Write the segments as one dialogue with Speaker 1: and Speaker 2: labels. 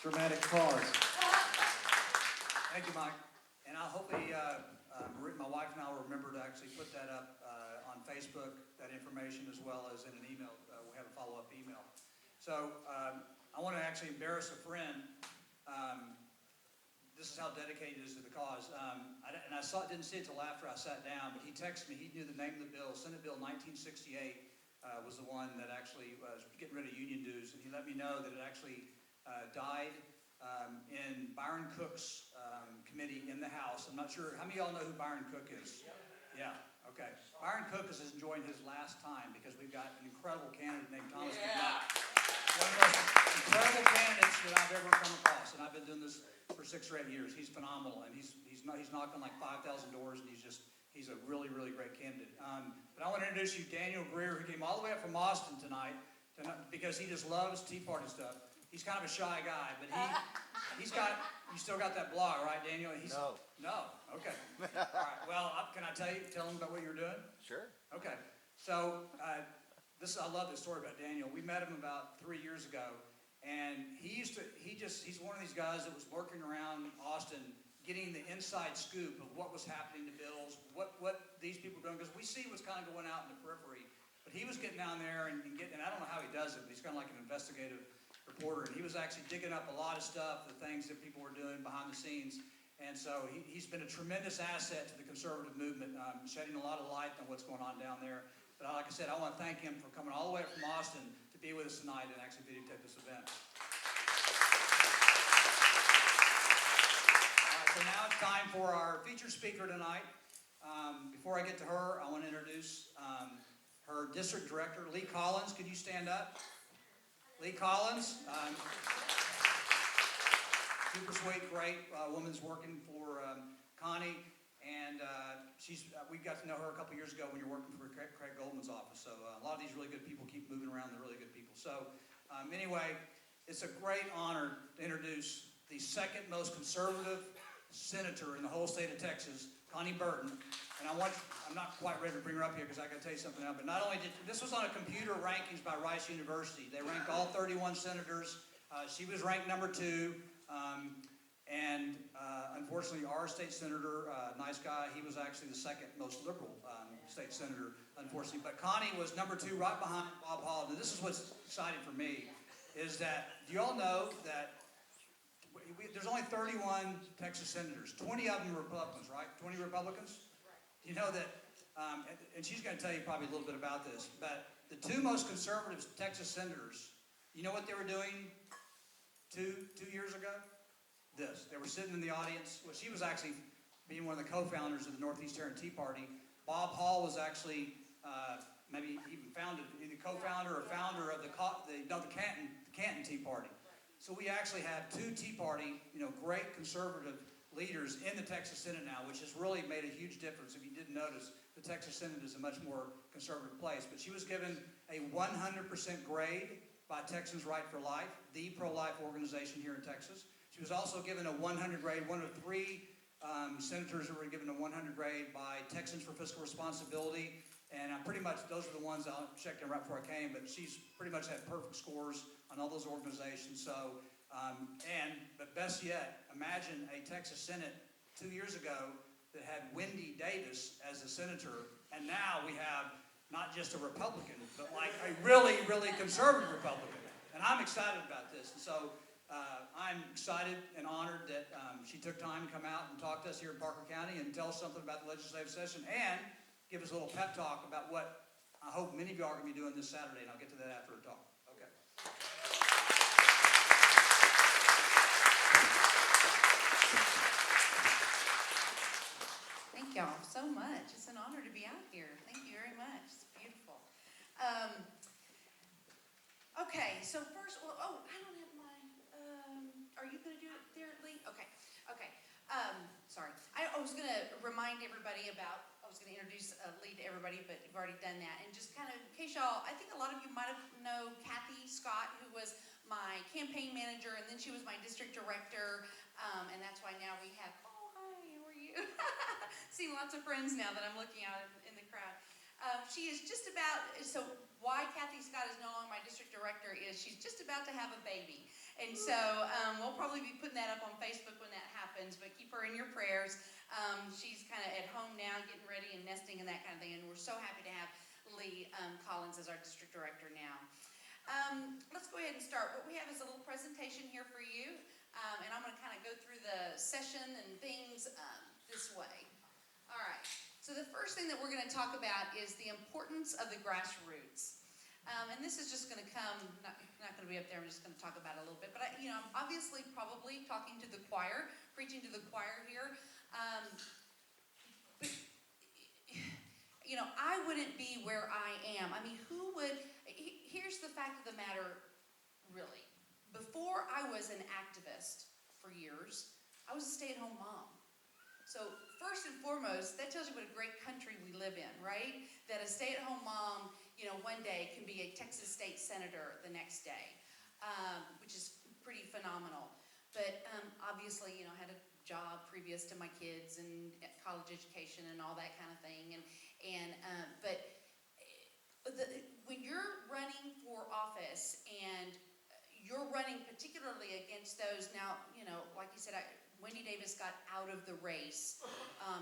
Speaker 1: Dramatic pause. Thank you, Mike. And I'll hopefully, my wife and I will remember to actually put that up on Facebook, that information, as well as in an email. We'll have a follow-up email. So I want to actually embarrass a friend. This is how dedicated he is to the cause. And I didn't see it till after I sat down, but he texted me. He knew the name of the bill. Senate Bill 1968 was the one that actually was getting rid of union dues. And he let me know that it actually died in Byron Cook's committee in the House. I'm not sure. How many of y'all know who Byron Cook is? Yeah. Okay. Byron Cook is enjoying his last time because we've got an incredible candidate named Thomas McNutt. One of the most incredible candidates that I've ever come across, and I've been doing this for 6 or 8 years. He's phenomenal, and he's knocked on like 5,000 doors, and he's a really, really great candidate. But I want to introduce you Daniel Greer, who came all the way up from Austin tonight because he just loves Tea Party stuff. He's kind of a shy guy, but you still got that blog, right, Daniel? No. Okay. All right. Well, can I tell him about what you're doing?
Speaker 2: Sure.
Speaker 1: Okay. So I love this story about Daniel. We met him about 3 years ago, and he's one of these guys that was lurking around Austin, getting the inside scoop of what was happening to bills, what these people are doing, because we see what's kind of going out in the periphery. But he was getting down there and I don't know how he does it, but he's kind of like an investigative reporter, and he was actually digging up a lot of stuff, the things that people were doing behind the scenes. And so he's been a tremendous asset to the conservative movement, shedding a lot of light on what's going on down there. But like I said, I want to thank him for coming all the way from Austin to be with us tonight and actually videotape this event. All right, so now it's time for our featured speaker tonight. Before I get to her, I want to introduce her district director, Lee Collins. Could you stand up? Lee Collins, super sweet, great woman's working for Konni, and we got to know her a couple years ago when you were working for Craig Goldman's office. So a lot of these really good people keep moving around. They're really good people. So anyway, it's a great honor to introduce the second most conservative senator in the whole state of Texas, Konni Burton. And I'm not quite ready to bring her up here because I got to tell you something else. But not only this was on a computer rankings by Rice University. They ranked all 31 senators. She was ranked number 2. And unfortunately, our state senator, nice guy, he was actually the second most liberal state senator, unfortunately. But Konni was number 2 right behind Bob Hall. And this is what's exciting for me, is that, do you all know that there's only 31 Texas senators. 20 of them are Republicans, right? 20 Republicans? You know that, and she's going to tell you probably a little bit about this, but the 2 most conservative Texas senators, you know what they were doing two years ago? This. They were sitting in the audience. Well, she was actually being one of the co-founders of the Northeastern Tea Party. Bob Hall was actually maybe even either co-founder or founder of the Canton Tea Party. So we actually have 2 Tea Party, great conservative leaders in the Texas Senate now, which has really made a huge difference. If you didn't notice, the Texas Senate is a much more conservative place. But she was given a 100% grade by Texans Right for Life, the pro-life organization here in Texas. She was also given a 100 grade, one of 3 senators that were given a 100 grade by Texans for Fiscal Responsibility. And pretty much those are the ones I checked in right before I came, but she's pretty much had perfect scores on all those organizations. So, but best yet, imagine a Texas Senate 2 years ago that had Wendy Davis as a senator, and now we have not just a Republican, but like a really, really conservative Republican. And I'm excited about this. And so I'm excited and honored that she took time to come out and talk to us here in Parker County and tell us something about the legislative session and give us a little pep talk about what I hope many of you are going to be doing this Saturday, and I'll get to that after her talk. Okay.
Speaker 3: Thank y'all so much. It's an honor to be out here. Thank you very much. It's beautiful. Okay, so first, I don't have my, are you going to do it there, Lee? Okay. Sorry. I was going to remind everybody I was going to introduce Lee to everybody, but you've already done that. And just kind of, in case y'all, I think a lot of you might have know Kathy Scott, who was my campaign manager, and then she was my district director, and that's why now we have, oh, hi, how are you? Seeing lots of friends now that I'm looking out in the crowd. She is just about, so why Kathy Scott is no longer my district director is she's just about to have a baby. And so we'll probably be putting that up on Facebook when that happens, but keep her in your prayers. She's kind of at home now, getting ready and nesting and that kind of thing, and we're so happy to have Lee Collins as our district director now. Let's go ahead and start. What we have is a little presentation here for you, and I'm going to kind of go through the session and things this way. All right. So the first thing that we're going to talk about is the importance of the grassroots. And this is just going to come, not going to be up there, I'm just going to talk about it a little bit. But, I'm obviously probably talking to the choir, preaching to the choir here. But, I wouldn't be where I am. I mean, who would, here's the fact of the matter, really. Before I was an activist for years, I was a stay-at-home mom. So first and foremost, that tells you what a great country we live in, right? That a stay-at-home mom, one day can be a Texas state senator the next day, which is pretty phenomenal. But obviously, I had a job previous to my kids and college education and all that kind of thing. When you're running for office and you're running particularly against those now, like you said, Wendy Davis got out of the race.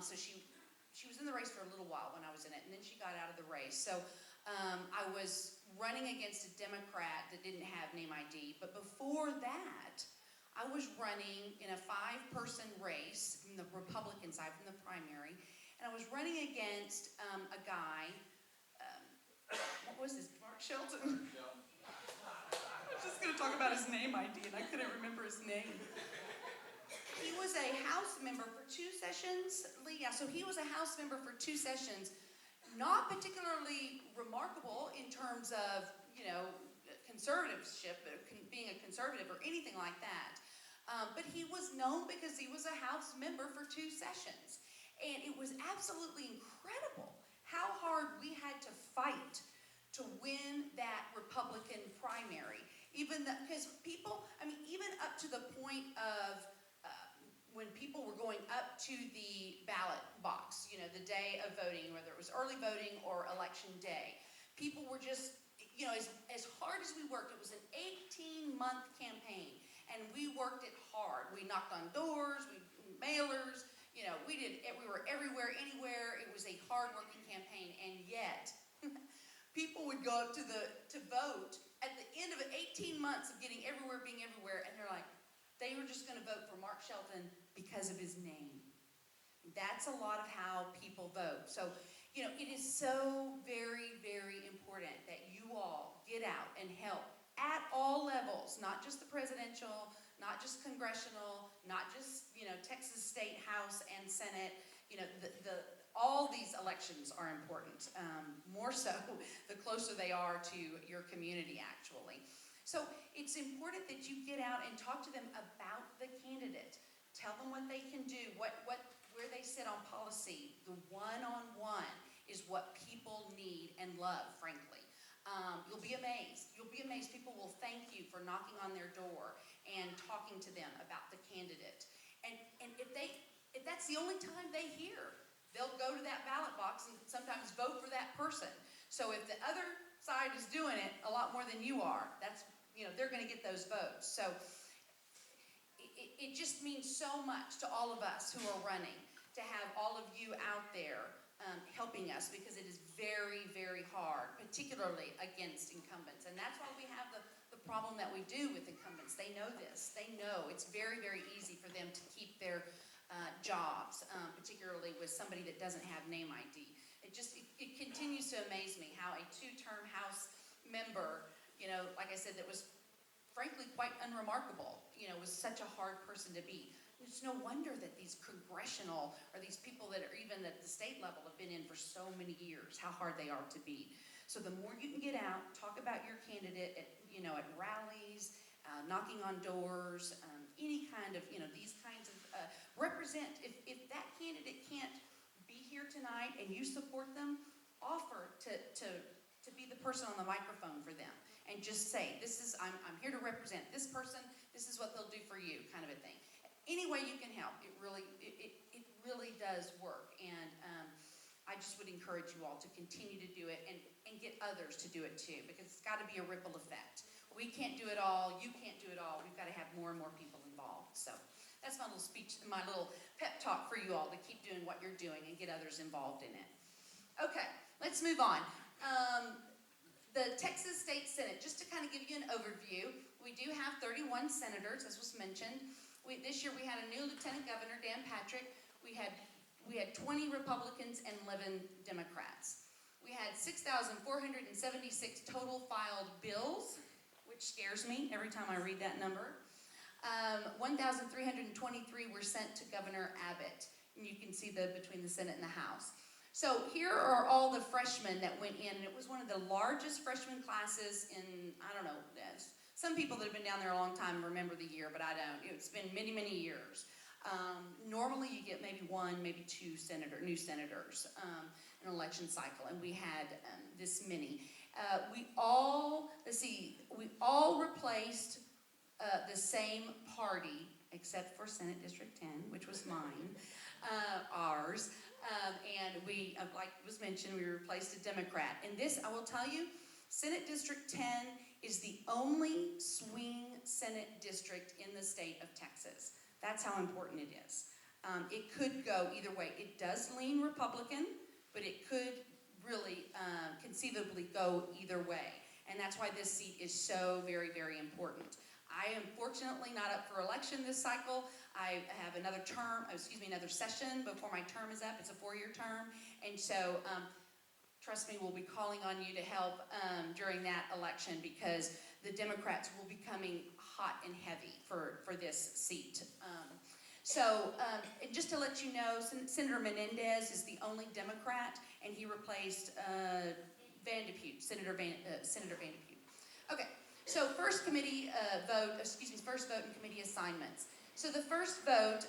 Speaker 3: So she was in the race for a little while when I was in it, and then she got out of the race. So I was running against a Democrat that didn't have name ID. But before that, I was running in a 5-person race from the Republican side, from the primary. And I was running against a guy, what was his, Mark Shelton? I was just going to talk about his name ID, and I couldn't remember his name. He was a House member for 2 sessions, Lee. Yeah, so he was a House member for 2 sessions. Not particularly remarkable in terms of, conservatorship, being a conservative or anything like that. But he was known because he was a House member for 2 sessions. And it was absolutely incredible how hard we had to fight to win that Republican primary. Because people, even up to the point of when people were going up to the ballot box, the day of voting, whether it was early voting or election day, people were just, as hard as we worked, it was an 18-month campaign, and we worked it hard. We knocked on doors, we mailers, we were everywhere, anywhere. It was a hard-working campaign, and yet people would go up to vote at the end of 18 months of getting everywhere, being everywhere, and they're like, they were just going to vote for Mark Shelton because of his name. That's a lot of how people vote. So, it is so very, very important that you all get out and help at all levels, not just the presidential, not just congressional, not just, Texas State House and Senate. All these elections are important. More so, the closer they are to your community, actually. So it's important that you get out and talk to them about the candidate. Tell them what they can do, where they sit on policy. The one-on-one is what people need and love, frankly. You'll be amazed. People will thank you for knocking on their door and talking to them about the candidate. And if that's the only time they hear, they'll go to that ballot box and sometimes vote for that person. So if the other side is doing it a lot more than you are, that's they're going to get those votes. So it just means so much to all of us who are running to have all of you out there helping us, because it is very, very hard, particularly against incumbents. And that's why we have the problem that we do with incumbents. They know this. They know it's very, very easy for them to keep their jobs, particularly with somebody that doesn't have name ID. It continues to amaze me how a 2-term House member, like I said, that was frankly quite unremarkable, was such a hard person to beat. It's no wonder that these congressional, or these people that are even at the state level have been in for so many years, how hard they are to beat. So the more you can get out, talk about your candidate at rallies, knocking on doors, any kind of, these kinds of, represent. If that candidate can't be here tonight and you support them, offer to be the person on the microphone for them. And just say, I'm here to represent this person, this is what they'll do for you, kind of a thing. Any way you can help, it really does work. And I just would encourage you all to continue to do it and get others to do it too, because it's got to be a ripple effect. We can't do it all. You can't do it all. We've got to have more and more people involved. So that's my little speech, my little pep talk for you all to keep doing what you're doing and get others involved in it. Okay, let's move on. The Texas State Senate, just to kind of give you an overview, we do have 31 senators, as was mentioned. This year we had a new Lieutenant Governor, Dan Patrick. We had 20 Republicans and 11 Democrats. We had 6,476 total filed bills, which scares me every time I read that number. 1,323 were sent to Governor Abbott. And you can see between the Senate and the House. So here are all the freshmen that went in, and it was one of the largest freshman classes in, I don't know, some people that have been down there a long time remember the year, but I don't. It's been many, many years. Normally you get maybe one, maybe two new senators an election cycle, and we had this many. We all replaced the same party, except for Senate District 10, which was mine, ours. And we, like was mentioned, we replaced a Democrat. And this, I will tell you, Senate District 10 is the only swing Senate district in the state of Texas. That's how important it is. It could go either way. It does lean Republican, but it could really conceivably go either way. And that's why this seat is so very, very important. I am fortunately not up for election this cycle. I have another session before my term is up. It's a 4-year term. And so, trust me, we'll be calling on you to help during that election, because the Democrats will be coming hot and heavy for this seat. And just to let you know, Senator Menendez is the only Democrat, and he replaced Senator Van Depute. Okay, so first vote in committee assignments. So the first vote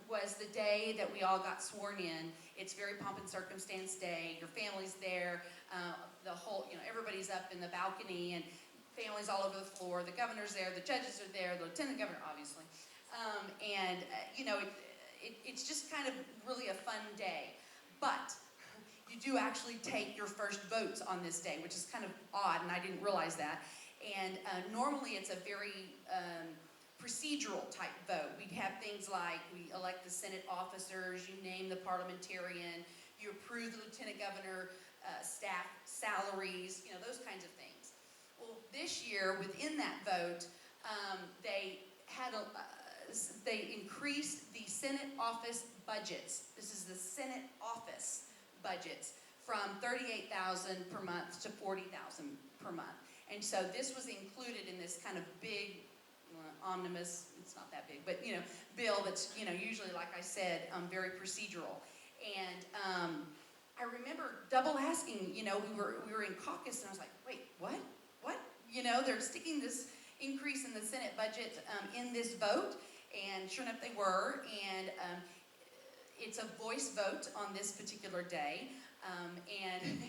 Speaker 3: was the day that we all got sworn in. It's very pomp and circumstance day. Your family's there. Everybody's up in the balcony, and families all over the floor. The governor's there. The judges are there. The lieutenant governor, obviously. It's just kind of really a fun day. But you do actually take your first votes on this day, which is kind of odd, and I didn't realize that. And normally it's a very procedural type vote. We'd have things like we elect the Senate officers, you name the parliamentarian, you approve the lieutenant governor, staff salaries, those kinds of things. Well, this year within that vote, they increased the Senate office budgets. This is the Senate office budgets from $38,000 per month to $40,000 per month. And so this was included in this kind of big omnibus, it's not that big, but bill that's usually, like I said, very procedural. And I remember double asking, we were in caucus, and I was like, wait, what? They're sticking this increase in the Senate budget in this vote, and sure enough they were. And it's a voice vote on this particular day, and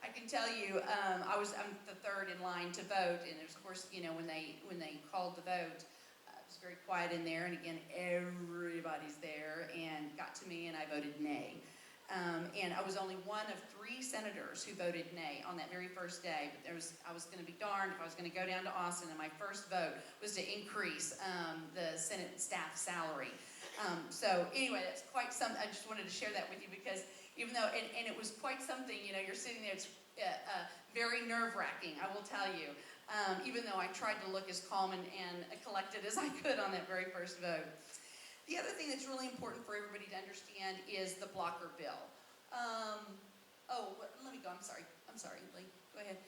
Speaker 3: I can tell you, I'm the third in line to vote, and of course, when they called the vote, it was very quiet in there, and again, everybody's there, and got to me, and I voted nay. And I was only one of 3 senators who voted nay on that very first day. But I was going to be darned if I was going to go down to Austin, and my first vote was to increase the Senate staff salary. So anyway, that's quite something. I just wanted to share that with you, because even though, and it was quite something, you're sitting there, it's very nerve-wracking, I will tell you, even though I tried to look as calm and collected as I could on that very first vote. The other thing that's really important for everybody to understand is the blocker bill. Let me go, I'm sorry, Lee, go ahead.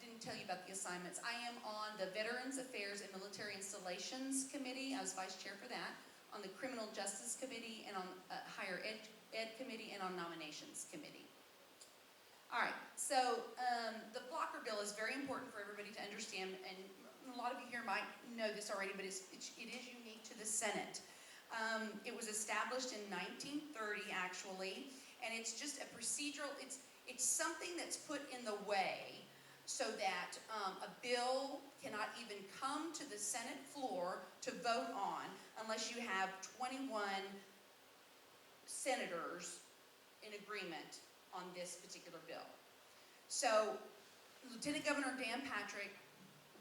Speaker 3: Didn't tell you about the assignments. I am on the Veterans Affairs and Military Installations Committee. I was vice chair for that. On the Criminal Justice Committee, and on Higher Ed Committee, and on Nominations Committee. All right, so the blocker bill is very important for everybody to understand, and a lot of you here might know this already, but it is unique to the Senate. It was established in 1930, actually, and it's just a procedural, it's something that's put in the way so that a bill cannot even come to the Senate floor to vote on unless you have 21 senators in agreement on this particular bill. So Lieutenant Governor Dan Patrick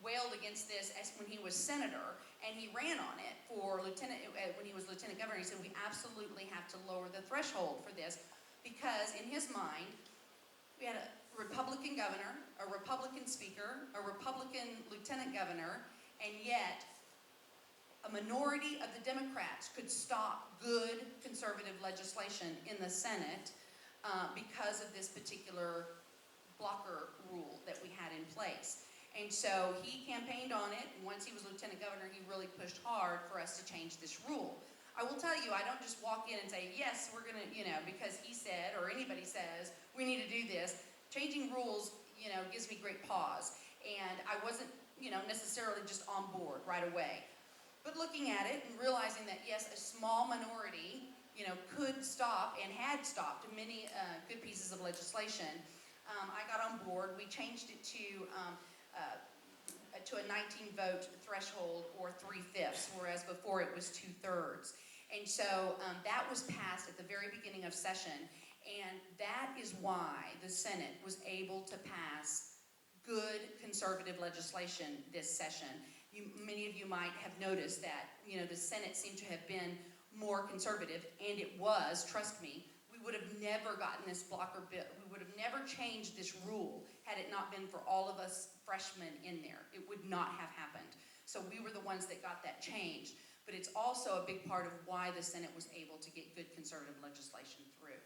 Speaker 3: wailed against this as when he was senator, and he ran on it for when he was lieutenant governor. He said we absolutely have to lower the threshold for this, because in his mind, we had a Republican governor, a Republican speaker, a Republican lieutenant governor, and yet a minority of the Democrats could stop good conservative legislation in the Senate because of this particular blocker rule that we had in place. And so he campaigned on it, and once he was lieutenant governor, he really pushed hard for us to change this rule. I will tell you, I don't just walk in and say, yes, we're gonna, because he said, or anybody says, we need to do this. Changing rules, gives me great pause. And I wasn't, necessarily just on board right away. But looking at it and realizing that, yes, a small minority, could stop and had stopped many good pieces of legislation, I got on board. We changed it to a 19-vote threshold or 3/5, whereas before it was 2/3. And so that was passed at the very beginning of session, and that is why the Senate was able to pass good conservative legislation this session. Many of you might have noticed that, the Senate seemed to have been more conservative, and it was, trust me. We would have never gotten this blocker bill. We would have never changed this rule had it not been for all of us freshmen in there. It would not have happened. So we were the ones that got that changed. But it's also a big part of why the Senate was able to get good conservative legislation through.